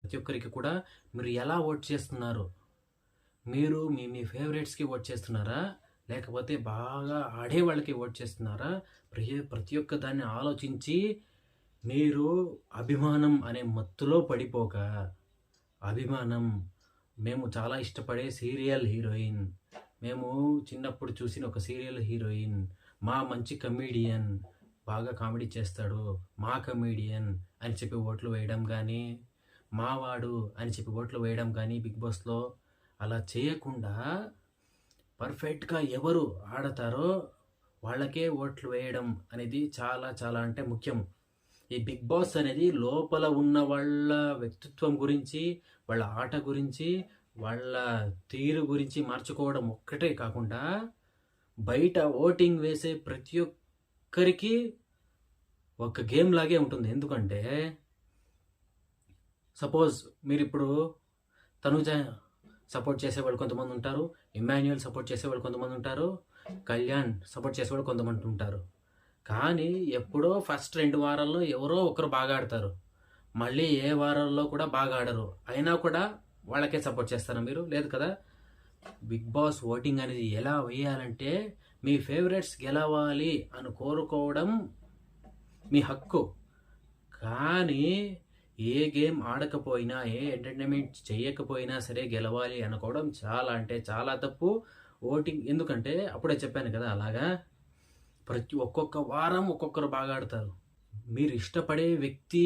ప్రతి ఒక్కరికి కూడా మీరు ఎలా ఓట్ చేస్తున్నారు? మీరు మీ మీ ఫేవరెట్స్‌కి ఓట్ చేస్తున్నారా? లేకపోతే బాగా ఆడే వాళ్ళకి ఓట్ చేస్తున్నారా? ప్రతి ఒక్క దాన్ని ఆలోచించి మీరు అభిమానం అనే మత్తులో పడిపోక, అభిమానం మేము చాలా ఇష్టపడే సీరియల్ హీరోయిన్, మేము చిన్నప్పుడు చూసిన ఒక సీరియల్ హీరోయిన్, మా మంచి కమెడియన్, బాగా కామెడీ చేస్తాడు, మా కమెడియన్ అని చెప్పి ఓట్లు వేయడం కానీ, మావాడు అని చెప్పి ఓట్లు వేయడం కానీ బిగ్ బాస్‌లో అలా చేయకుండా పర్ఫెక్ట్‌గా ఎవరు ఆడతారో వాళ్ళకే ఓట్లు వేయడం అనేది చాలా చాలా అంటే ముఖ్యం. ఈ బిగ్ బాస్ అనేది లోపల ఉన్న వాళ్ళ వ్యక్తిత్వం గురించి, వాళ్ళ ఆట గురించి, వాళ్ళ తీరు గురించి మార్చుకోవడం ఒక్కటే కాకుండా, బయట ఓటింగ్ వేసే ప్రతి ఒక్కరికి ఒక గేమ్ లాగే ఉంటుంది. ఎందుకంటే సపోజ్ మీరిప్పుడు తనుజ సపోర్ట్ చేసేవాళ్ళు కొంతమంది ఉంటారు, ఇమాన్యుయల్ సపోర్ట్ చేసేవాళ్ళు కొంతమంది ఉంటారు, కళ్యాణ్ సపోర్ట్ చేసేవాళ్ళు కొంతమంది ఉంటారు. కానీ ఎప్పుడో ఫస్ట్ 2 వారాల్లో ఎవరో ఒకరు బాగా ఆడతారు, మళ్ళీ ఏ వారాల్లో కూడా బాగా ఆడరు. అయినా కూడా వాళ్ళకే సపోర్ట్ చేస్తారా మీరు? లేదు కదా. బిగ్ బాస్ ఓటింగ్ అనేది ఎలా వేయాలంటే, మీ ఫేవరెట్స్ గెలవాలి అని కోరుకోవడం మీ హక్కు. కానీ ఏ గేమ్ ఆడకపోయినా, ఏ ఎంటర్టైన్మెంట్ చేయకపోయినా సరే గెలవాలి అనుకోవడం చాలా అంటే చాలా తప్పు. ఓటింగ్ ఎందుకంటే అప్పుడే చెప్పాను కదా, అలాగా ఒక్కొక్క వారం ఒక్కొక్కరు బాగా ఆడతారు. మీరు ఇష్టపడే వ్యక్తి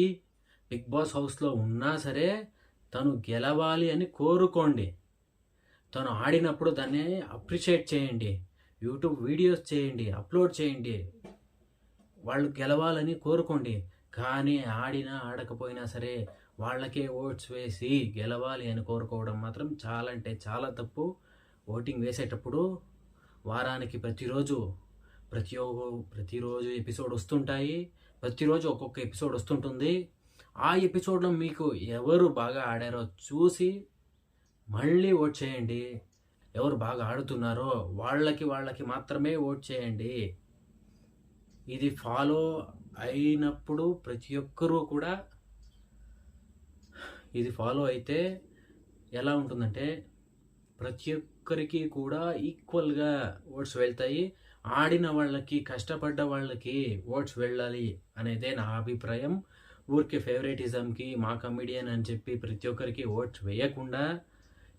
బిగ్ బాస్ హౌస్లో ఉన్నా సరే తను గెలవాలి అని కోరుకోండి. తను ఆడినప్పుడు దాన్ని అప్రిషియేట్ చేయండి, యూట్యూబ్ వీడియోస్ చేయండి, అప్లోడ్ చేయండి, వాళ్ళు గెలవాలని కోరుకోండి. కానీ ఆడినా ఆడకపోయినా సరే వాళ్ళకే ఓట్స్ వేసి గెలవాలి అని కోరుకోవడం మాత్రం చాలా అంటే చాలా తప్పు. ఓటింగ్ వేసేటప్పుడు వారానికి ప్రతిరోజు ఎపిసోడ్ వస్తుంటాయి, ప్రతిరోజు ఒక్కొక్క ఎపిసోడ్ వస్తుంటుంది. ఆ ఎపిసోడ్లో మీకు ఎవరు బాగా ఆడారో చూసి మళ్ళీ ఓట్ చేయండి. ఎవరు బాగా ఆడుతున్నారో వాళ్ళకి మాత్రమే ఓట్ చేయండి. ఇది ఫాలో అయినప్పుడు ప్రతి ఒక్కరూ కూడా ఇది ఫాలో అయితే ఎలా ఉంటుందంటే ప్రతి ఒక్కరికి కూడా ఈక్వల్గా ఓట్స్ వెళ్తాయి. ఆడిన వాళ్ళకి, కష్టపడ్డ వాళ్ళకి ఓట్స్ వెళ్ళాలి అనేదే నా అభిప్రాయం. ఊరికే ఫేవరెటిజంకి మా కమెడియన్ అని చెప్పి ప్రతి ఒక్కరికి ఓట్స్ వేయకుండా,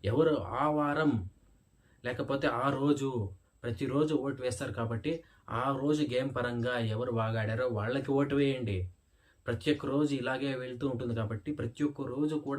ఎవరు ఆ వారం లేకపోతే ఆ రోజు ప్రతిరోజు ఓటు వేస్తారు కాబట్టి ఆ రోజు గేమ్ పరంగా ఎవరు బాగా ఆడారో వాళ్ళకి ఓటు వేయండి. ప్రతి ఒక్క రోజు ఇలాగే వెళ్తూ ఉంటుంది కాబట్టి ప్రతి ఒక్క రోజు కూడా